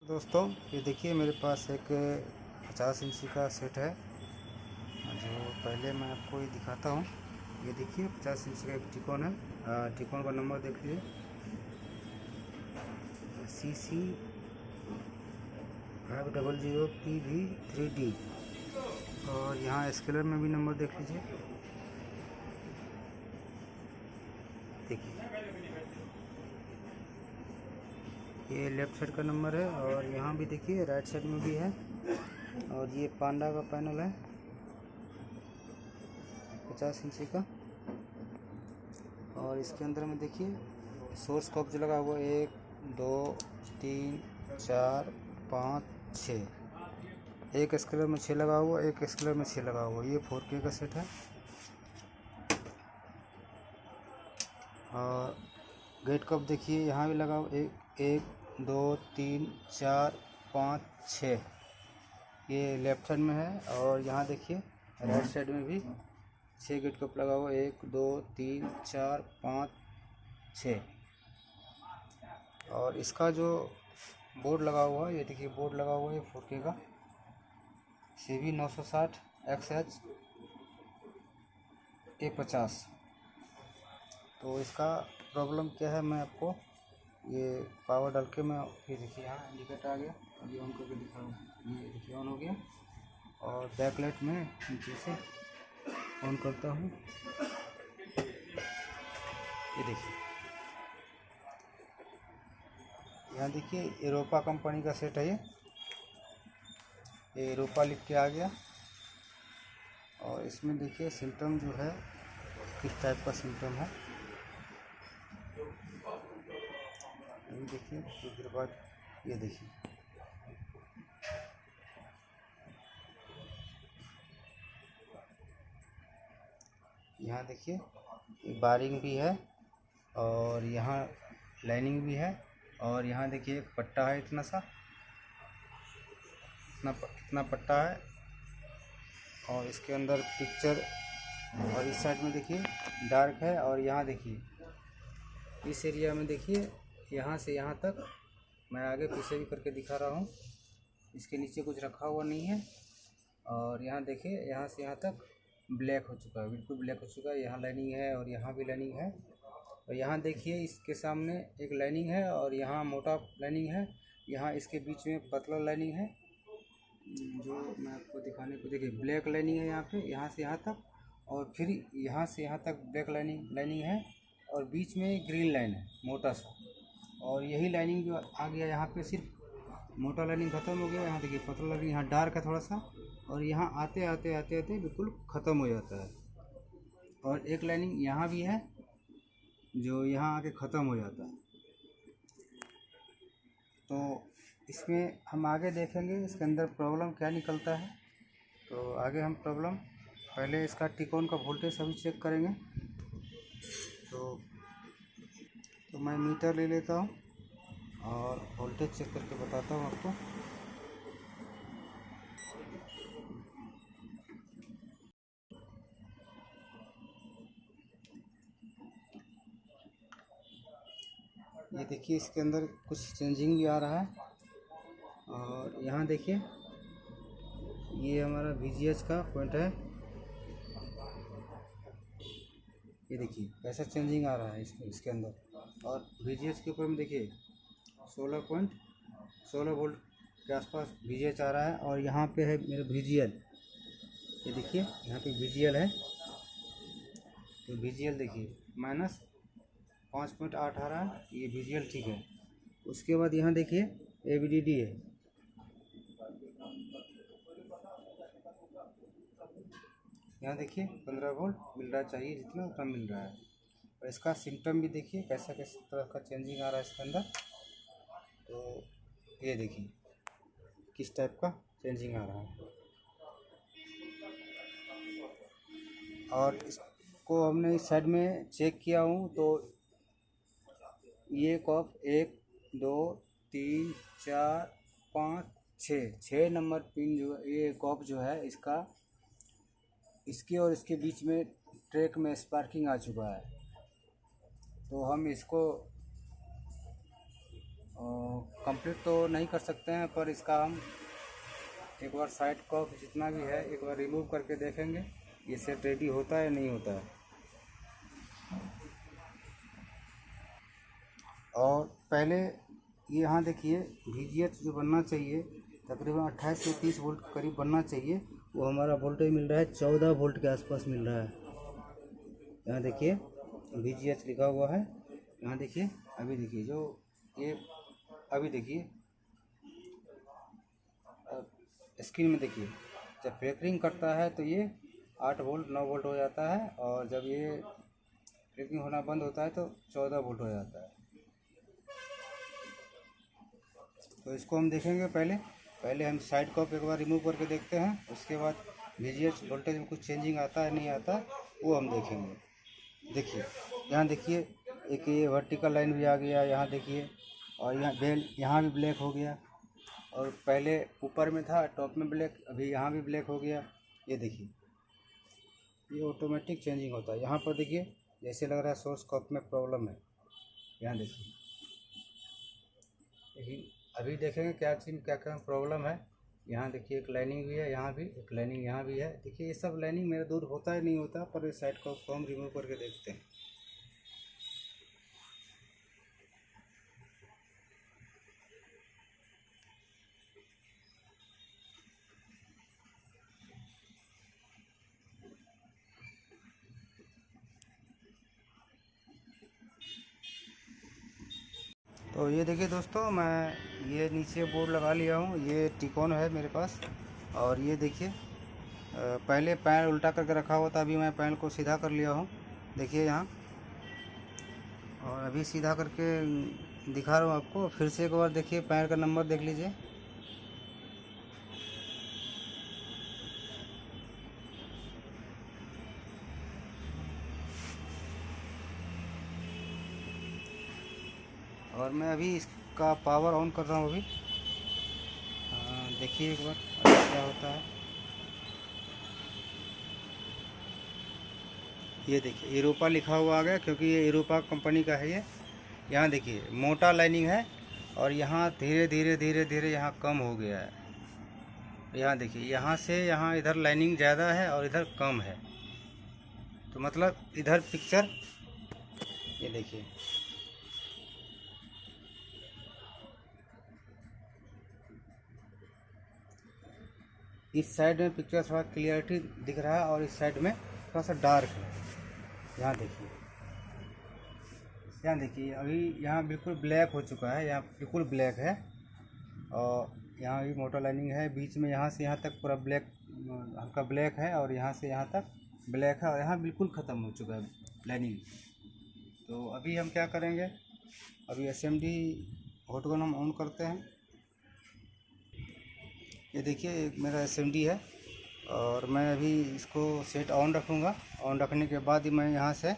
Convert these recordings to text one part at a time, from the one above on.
दोस्तों ये देखिए मेरे पास एक 50 इंची का सेट है जो पहले मैं आपको ये दिखाता हूँ। ये देखिए 50 इंची का एक टिकोन है। टिकोन का नंबर देख लीजिए CC500PV3D। और यहाँ स्केलर में भी नंबर देख लीजिए, देखिए ये लेफ़्ट साइड का नंबर है और यहाँ भी देखिए राइट साइड में भी है। और ये पांडा का पैनल है 50 इंची का। और इसके अंदर में देखिए सोर्स कप जो लगा हुआ 1 2 3 4 5 6, एक स्केलर में 6 लगा हुआ, एक स्केलर में 6 लगा हुआ। ये 4K का सेट है। और गेट कप देखिए यहाँ भी लगा हुआ 1 2 3 4 5 6, ये लेफ्ट साइड में है। और यहाँ देखिए राइट साइड में भी 6 गेट कप लगा हुआ 1 2 3 4 5 6। और इसका जो बोर्ड लगा हुआ है, ये देखिए बोर्ड लगा हुआ है 4K का CV960XH A50। तो इसका प्रॉब्लम क्या है मैं आपको ये पावर डाल के मैं ये देखिए यहाँ इंडिकेटर आ गया, अभी ऑन करके दिखा रहा हूँ। ये देखिए ऑन हो गया। और बैकलाइट में नीचे से ऑन करता हूँ, ये देखिए यहाँ देखिए यूरोपा कंपनी का सेट है। ये यूरोपा लिख के आ गया। और इसमें देखिए सिम्टम जो है किस टाइप का सिम्टम है, ये देखिए कुछ देर बाद ये देखिए यहाँ देखिए बारिंग भी है और यहाँ लाइनिंग भी है। और यहाँ देखिए एक पट्टा है, इतना सा इतना पट्टा है। और इसके अंदर पिक्चर, और इस साइड में देखिए डार्क है। और यहाँ देखिए इस एरिया में देखिए यहाँ से यहाँ तक मैं आगे पीछे भी करके दिखा रहा हूँ, इसके नीचे कुछ रखा हुआ नहीं है। और यहाँ देखिए यहाँ से यहाँ तक ब्लैक हो चुका है, बिल्कुल ब्लैक हो चुका है। यहाँ लाइनिंग है और यहाँ भी लाइनिंग है। और यहाँ देखिए इसके सामने एक लाइनिंग है और यहाँ मोटा लाइनिंग है। यहाँ इसके बीच में पतला लाइनिंग है, जो मैं आपको दिखाने को, देखिए ब्लैक लाइनिंग है यहाँ पे, यहाँ से यहाँ तक। और फिर यहाँ से यहाँ तक ब्लैक लाइनिंग है और बीच में ग्रीन लाइन है मोटा सा। और यही लाइनिंग जो आ गया यहाँ पे, सिर्फ मोटा लाइनिंग ख़त्म हो गया। यहाँ देखिए पतला लाइनिंग यहाँ डार्क है थोड़ा सा, और यहाँ आते आते आते आते बिल्कुल ख़त्म हो जाता है। और एक लाइनिंग यहाँ भी है जो यहाँ आके ख़त्म हो जाता है। तो इसमें हम आगे देखेंगे इसके अंदर प्रॉब्लम क्या निकलता है। तो आगे हम प्रॉब्लम, पहले इसका टिकोन का वोल्टेज अभी चेक करेंगे। तो मैं मीटर ले लेता हूँ और वोल्टेज चेक करके बताता हूँ आपको। ये देखिए इसके अंदर कुछ चेंजिंग भी आ रहा है। और यहाँ देखिए ये हमारा VGH का पॉइंट है, ये देखिए कैसा चेंजिंग आ रहा है इसके अंदर। और VGH के ऊपर में देखिए 16 वोल्ट के आसपास VGH आ रहा है। और यहाँ पे है मेरा VGL, ये देखिए यहाँ पे VGL है। तो VGL देखिए -5.8 आ रहा है, ये VGL ठीक है। उसके बाद यहाँ देखिए AVDD है, यहाँ देखिए 15 वोल्ट मिल रहा चाहिए, जितना उतना मिल रहा है। और इसका सिम्टम भी देखिए कैसा किस तरह का चेंजिंग आ रहा है इसके अंदर। तो ये देखिए किस टाइप का चेंजिंग आ रहा है। और इसको हमने इस साइड में चेक किया हूँ तो ये कॉप 1 2 3 4 5 6 नंबर पिन जो ये कॉप जो है इसका, इसके और इसके बीच में ट्रैक में स्पार्किंग आ चुका है। तो हम इसको कंप्लीट तो नहीं कर सकते हैं, पर इसका हम एक बार साइड कॉफ जितना भी है एक बार रिमूव करके देखेंगे ये सेट रेडी होता है नहीं होता है। और पहले ये यहाँ देखिए VGH जो बनना चाहिए तकरीबन 28 से 30 वोल्ट के करीब बनना चाहिए, वो हमारा वोल्टेज मिल रहा है 14 वोल्ट के आसपास मिल रहा है। यहाँ देखिए VGH लिखा हुआ है, यहाँ देखिए अभी देखिए जो ये अभी देखिए स्क्रीन में देखिए जब फ्लिकरिंग करता है तो ये 8 वोल्ट 9 वोल्ट हो जाता है, और जब ये फ्लिकरिंग होना बंद होता है तो 14 वोल्ट हो जाता है। तो इसको हम देखेंगे पहले हम साइड कॉप एक बार रिमूव करके देखते हैं, उसके बाद VGH वोल्टेज में कुछ चेंजिंग आता है नहीं आता वो हम देखेंगे। देखिए यहाँ देखिए एक ये वर्टिकल लाइन भी आ गया यहाँ देखिए, और यहाँ बेल यहाँ भी ब्लैक हो गया, और पहले ऊपर में था टॉप में ब्लैक, अभी यहाँ भी ब्लैक हो गया। ये देखिए ये ऑटोमेटिक चेंजिंग होता है। यहाँ पर देखिए जैसे लग रहा है सोर्स कॉप में प्रॉब्लम है। यहाँ देखिए अभी देखेंगे क्या चीज़ क्या क्या प्रॉब्लम है। यहाँ देखिए एक लाइनिंग भी है, यहाँ भी एक लाइनिंग यहाँ भी है। देखिए ये सब लाइनिंग मेरा दूर होता है नहीं होता, पर इस साइड को हम रिमूव करके देखते हैं। तो ये देखिए दोस्तों, मैं ये नीचे बोर्ड लगा लिया हूँ, ये टिकोन है मेरे पास। और ये देखिए पहले पैर उल्टा करके रखा हुआ था, अभी मैं पैर को सीधा कर लिया हूँ देखिए यहाँ, और अभी सीधा करके दिखा रहा हूँ आपको। फिर से एक बार देखिए पैर का नंबर देख लीजिए। और मैं अभी इसका पावर ऑन कर रहा हूँ अभी। देखिए एक बार क्या होता है। ये देखिए यूरोपा लिखा हुआ आ गया, क्योंकि ये यूरोपा कंपनी का है ये। यहाँ देखिए मोटा लाइनिंग है, और यहाँ धीरे धीरे धीरे धीरे यहाँ कम हो गया है। यहाँ देखिए यहाँ से यहाँ इधर लाइनिंग ज़्यादा है और इधर कम है, तो मतलब इधर पिक्चर ये देखिए इस साइड में पिक्चर थोड़ा क्लियरिटी दिख रहा है, और इस साइड में थोड़ा सा डार्क है। यहाँ देखिए अभी यहाँ बिल्कुल ब्लैक हो चुका है, यहाँ बिल्कुल ब्लैक है, और यहाँ भी मोटर लाइनिंग है बीच में। यहाँ से यहाँ तक पूरा ब्लैक हल्का ब्लैक है, और यहाँ से यहाँ तक ब्लैक है, और यहाँ बिल्कुल ख़त्म हो चुका है लाइनिंग। तो अभी हम क्या करेंगे, अभी SMD हॉटगन हम ऑन करते हैं। ये देखिए एक मेरा SMD है, और मैं अभी इसको सेट ऑन रखूँगा। ऑन रखने के बाद ही मैं यहाँ से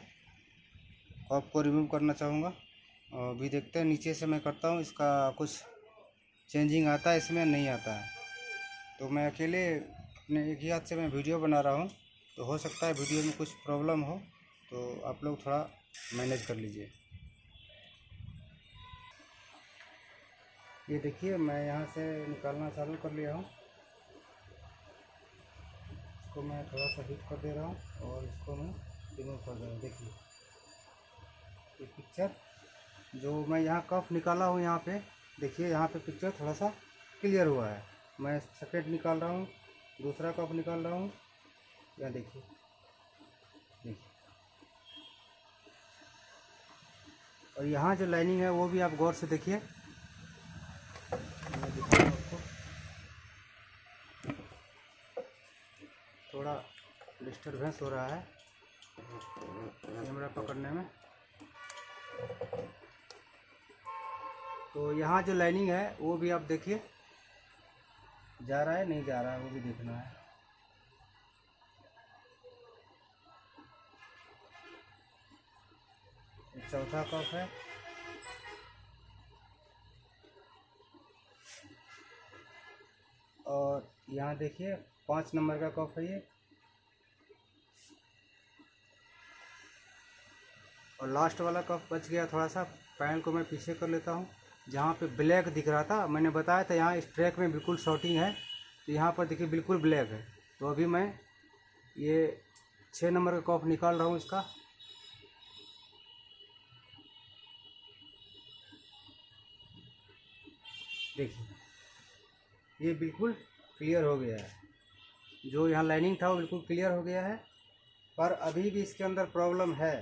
कॉप को रिमूव करना चाहूँगा। अभी देखते हैं नीचे से मैं करता हूँ, इसका कुछ चेंजिंग आता है इसमें नहीं आता है। तो मैं अकेले अपने एक ही हाथ से मैं वीडियो बना रहा हूँ, तो हो सकता है वीडियो में कुछ प्रॉब्लम हो, तो आप लोग थोड़ा मैनेज कर लीजिए। ये देखिए मैं यहाँ से निकालना चालू कर लिया हूँ। इसको मैं थोड़ा सा हिट कर दे रहा हूँ, और इसको मैं रिमूव कर दे रहा हूँ। देखिए ये पिक्चर जो मैं यहाँ कफ निकाला हूँ, यहाँ पे देखिए यहाँ पे पिक्चर थोड़ा सा क्लियर हुआ है। मैं सेकेंड निकाल रहा हूँ, दूसरा कप निकाल रहा हूँ, यहाँ देखिए और यहाँ जो लाइनिंग है वो भी आप गौर से देखिए। मैं दिखा रहा हूँ आपको, थोड़ा डिस्टर्बेंस हो रहा है कैमरा पकड़ने में। तो यहाँ जो लाइनिंग है वो भी आप देखिए, जा रहा है नहीं जा रहा है वो भी देखना है। चौथा कप है, और यहाँ देखिए 5 नंबर का कप है ये, और लास्ट वाला कप बच गया। थोड़ा सा पैनल को मैं पीछे कर लेता हूँ, जहाँ पे ब्लैक दिख रहा था, मैंने बताया था यहाँ इस ट्रैक में बिल्कुल शॉर्टिंग है, तो यहाँ पर देखिए बिल्कुल ब्लैक है। तो अभी मैं ये 6 नंबर का कॉप निकाल रहा हूँ इसका। देखिए ये बिल्कुल क्लियर हो गया है, जो यहाँ लाइनिंग था वो बिल्कुल क्लियर हो गया है। पर अभी भी इसके अंदर प्रॉब्लम है।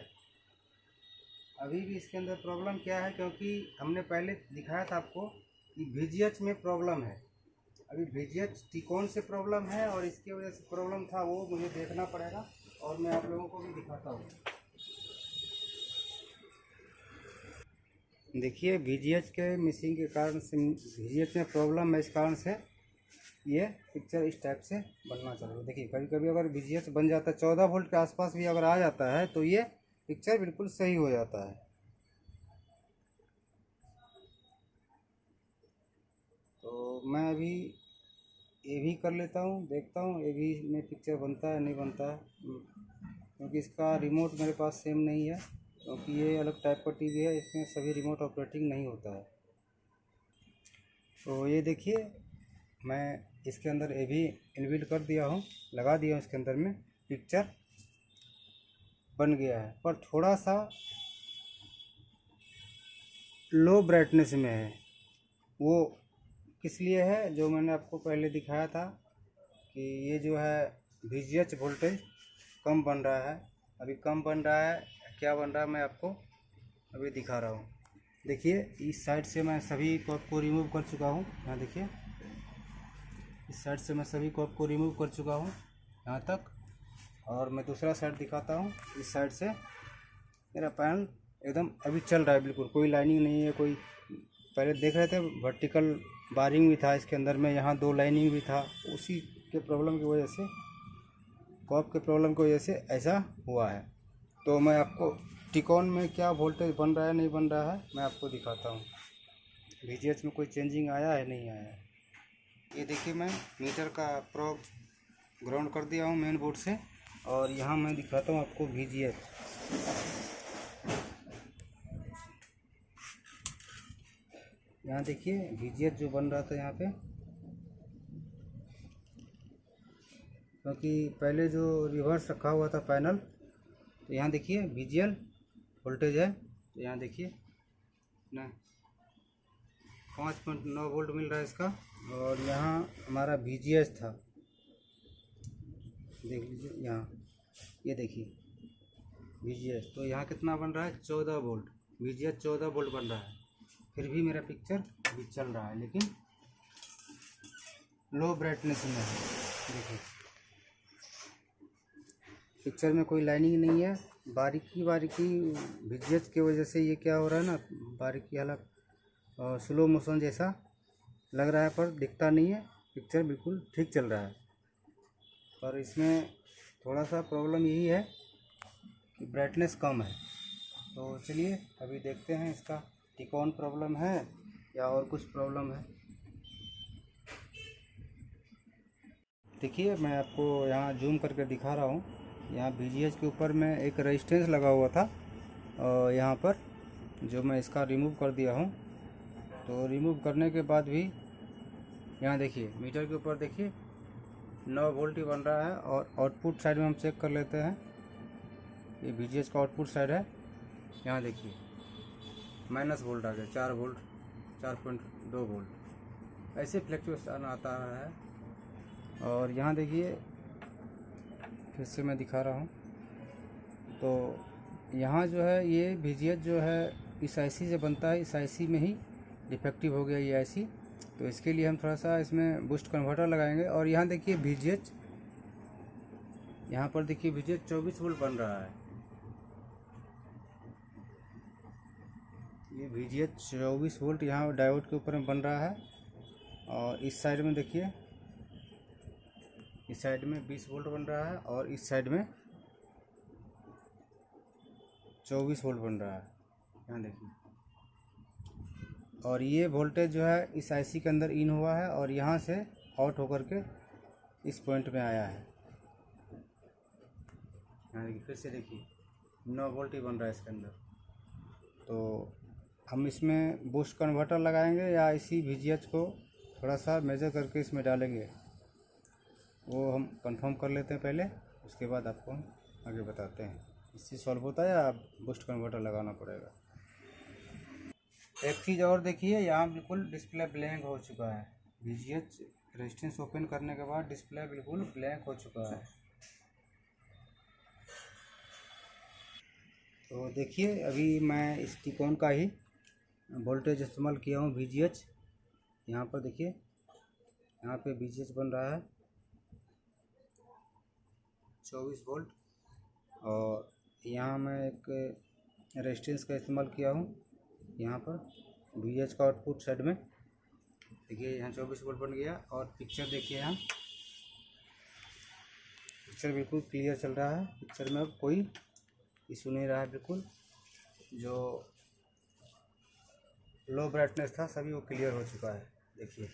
अभी भी इसके अंदर प्रॉब्लम क्या है, क्योंकि हमने पहले दिखाया था आपको कि VGH में प्रॉब्लम है। अभी VGH टिकोन से प्रॉब्लम है और इसकी वजह से प्रॉब्लम था, वो मुझे देखना पड़ेगा और मैं आप लोगों को भी दिखाता हूँ। देखिए VGH के मिसिंग के कारण से, VGH में प्रॉब्लम है, इस कारण से ये पिक्चर इस टाइप से बनना चाहिए। देखिए कभी कभी अगर VGH बन जाता है 14 वोल्ट के आसपास भी अगर आ जाता है तो ये पिक्चर बिल्कुल सही हो जाता है। तो मैं अभी ये भी कर लेता हूँ, देखता हूँ ये भी में पिक्चर बनता है नहीं बनता है, क्योंकि इसका रिमोट मेरे पास सेम नहीं है, क्योंकि ये अलग टाइप का टीवी है, इसमें सभी रिमोट ऑपरेटिंग नहीं होता है। तो ये देखिए मैं इसके अंदर ये भी इनबिल्ट कर दिया हूँ, लगा दिया हूँ इसके अंदर में, पिक्चर बन गया है। पर थोड़ा सा लो ब्राइटनेस में है। वो किस लिए है, जो मैंने आपको पहले दिखाया था कि ये जो है VGH वोल्टेज कम बन रहा है। अभी कम बन रहा है, क्या बन रहा है मैं आपको अभी दिखा रहा हूँ। देखिए इस साइड से मैं सभी कॉप को रिमूव कर चुका हूँ, यहाँ देखिए इस साइड से मैं सभी कॉप को रिमूव कर चुका हूँ यहाँ तक। और मैं दूसरा साइड दिखाता हूँ, इस साइड से मेरा पैनल एकदम अभी चल रहा है, बिल्कुल कोई लाइनिंग नहीं है। कोई पहले देख रहे थे वर्टिकल बारिंग भी था इसके अंदर में, यहाँ 2 लाइनिंग भी था, उसी के प्रॉब्लम की वजह से, कॉप के प्रॉब्लम की वजह से ऐसा हुआ है। तो मैं आपको टिकॉन में क्या वोल्टेज बन रहा है नहीं बन रहा है मैं आपको दिखाता हूँ। VGH में कोई चेंजिंग आया है नहीं आया है। ये देखिए मैं मीटर का प्रोब ग्राउंड कर दिया हूँ मेन बोर्ड से, और यहाँ मैं दिखाता हूँ आपको VGH। यहाँ देखिए VGH जो बन रहा था यहाँ पे, क्योंकि पहले जो रिवर्स रखा हुआ था पैनल, तो यहाँ देखिए VGL वोल्टेज है, तो यहाँ देखिए ना 5.9 वोल्ट मिल रहा है इसका, और यहाँ हमारा VGH था, देख लीजिए यहाँ, ये देखिए VGH, तो यहाँ कितना बन रहा है 14 वोल्ट, VGH 14 वोल्ट बन रहा है। फिर भी मेरा पिक्चर अभी चल रहा है, लेकिन लो ब्राइटनेस में है। देखिए पिक्चर में कोई लाइनिंग नहीं है, बारीकी बारीकी VGH की वजह से ये क्या हो रहा है ना, बारीकी अलग स्लो मोशन जैसा लग रहा है, पर दिखता नहीं है, पिक्चर बिल्कुल ठीक चल रहा है। पर इसमें थोड़ा सा प्रॉब्लम यही है कि ब्राइटनेस कम है। तो चलिए अभी देखते हैं इसका टिकॉन प्रॉब्लम है या और कुछ प्रॉब्लम है। देखिए मैं आपको यहाँ जूम करके दिखा रहा हूँ, यहाँ VGH के ऊपर में एक रेजिस्टेंस लगा हुआ था, और यहाँ पर जो मैं इसका रिमूव कर दिया हूँ, तो रिमूव करने के बाद भी यहाँ देखिए मीटर के ऊपर देखिए 9 वोल्ट ही बन रहा है। और आउटपुट साइड में हम चेक कर लेते हैं, ये VGH का आउटपुट साइड है, यहाँ देखिए माइनस वोल्ट आ गया, 4 वोल्ट 4.2 वोल्ट ऐसे फ्लक्चुएशन आता है। और यहाँ देखिए फिर से मैं दिखा रहा हूँ, तो यहाँ जो है ये VGH जो है इस IC से बनता है, इस IC में ही डिफेक्टिव हो गया ये IC, तो इसके लिए हम थोड़ा सा इसमें बूस्ट कन्वर्टर लगाएंगे। और यहाँ देखिए VGH, यहाँ पर देखिए VGH 24 वोल्ट बन रहा है, ये VGH 24 वोल्ट यहाँ डायोड के ऊपर में बन रहा है। और इस साइड में देखिए, इस साइड में 20 वोल्ट बन रहा है, और इस साइड में 24 वोल्ट बन रहा है, यहाँ देखिए। और ये वोल्टेज जो है इस IC के अंदर इन हुआ है, और यहाँ से आउट होकर के इस पॉइंट में आया है, यहाँ देखिए फिर से देखिए 9 वोल्ट ही बन रहा है इसके अंदर। तो हम इसमें बूस्ट कन्वर्टर लगाएंगे या इसी VGH को थोड़ा सा मेजर करके इसमें डालेंगे, वो हम कंफर्म कर लेते हैं पहले, उसके बाद आपको हम आगे बताते हैं इससे सॉल्व होता है या बूस्ट कन्वर्टर लगाना पड़ेगा। एक चीज़ और देखिए, यहाँ बिल्कुल डिस्प्ले ब्लैंक हो चुका है। VGH रेजिस्टेंस ओपन करने के बाद डिस्प्ले बिल्कुल ब्लैंक हो चुका है। तो देखिए अभी मैं इस टिकोन का ही वोल्टेज इस्तेमाल किया हूँ VGH। यहाँ पर देखिए, यहाँ पे VGH बन रहा है 24 वोल्ट, और यहाँ मैं एक रेजिस्टेंस का इस्तेमाल किया हूँ यहाँ पर VGH का आउटपुट साइड में। देखिए यहाँ 24 वोल्ट बन गया, और पिक्चर देखिए, यहाँ पिक्चर बिल्कुल क्लियर चल रहा है। पिक्चर में अब कोई इशू नहीं रहा है, बिल्कुल जो लो ब्राइटनेस था सभी वो क्लियर हो चुका है। देखिए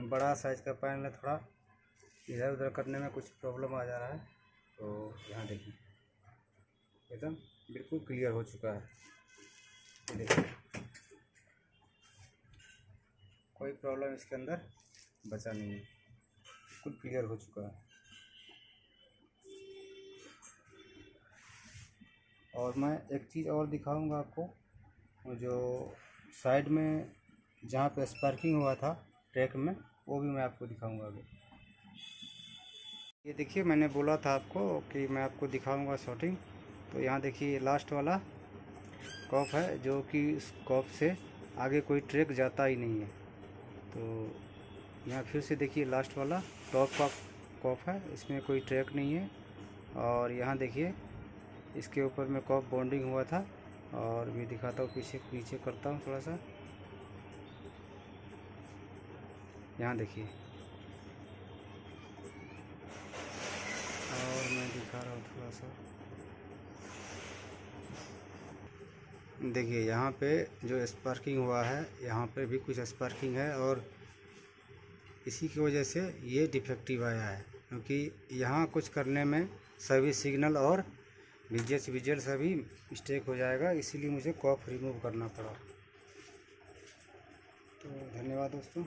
बड़ा साइज का पैनल है, थोड़ा इधर उधर करने में कुछ प्रॉब्लम आ जा रहा है, तो यहाँ देखिए एकदम बिल्कुल क्लियर हो चुका है। ये देखिए कोई प्रॉब्लम इसके अंदर बचा नहीं है, बिल्कुल क्लियर हो चुका है। और मैं एक चीज़ और दिखाऊंगा आपको, जो साइड में जहाँ पे स्पार्किंग हुआ था ट्रैक में, वो भी मैं आपको दिखाऊंगा अभी। ये देखिए मैंने बोला था आपको कि मैं आपको दिखाऊंगा शॉटिंग, तो यहाँ देखिए लास्ट वाला कॉप है, जो कि इस कॉप से आगे कोई ट्रैक जाता ही नहीं है। तो यहाँ फिर से देखिए लास्ट वाला टॉप का कॉप है, इसमें कोई ट्रैक नहीं है। और यहाँ देखिए इसके ऊपर में कॉप बॉन्डिंग हुआ था, और मैं दिखाता हूँ, पीछे करता हूँ थोड़ा सा। यहाँ देखिए, और मैं दिखा रहा हूँ थोड़ा सा। देखिए यहाँ पे जो स्पार्किंग हुआ है, यहाँ पे भी कुछ स्पार्किंग है, और इसी की वजह से ये डिफेक्टिव आया है, क्योंकि यहाँ कुछ करने में सभी सिग्नल और VGH विजुअल सभी मिस्टेक हो जाएगा, इसीलिए मुझे कॉप रिमूव करना पड़ा। तो धन्यवाद दोस्तों।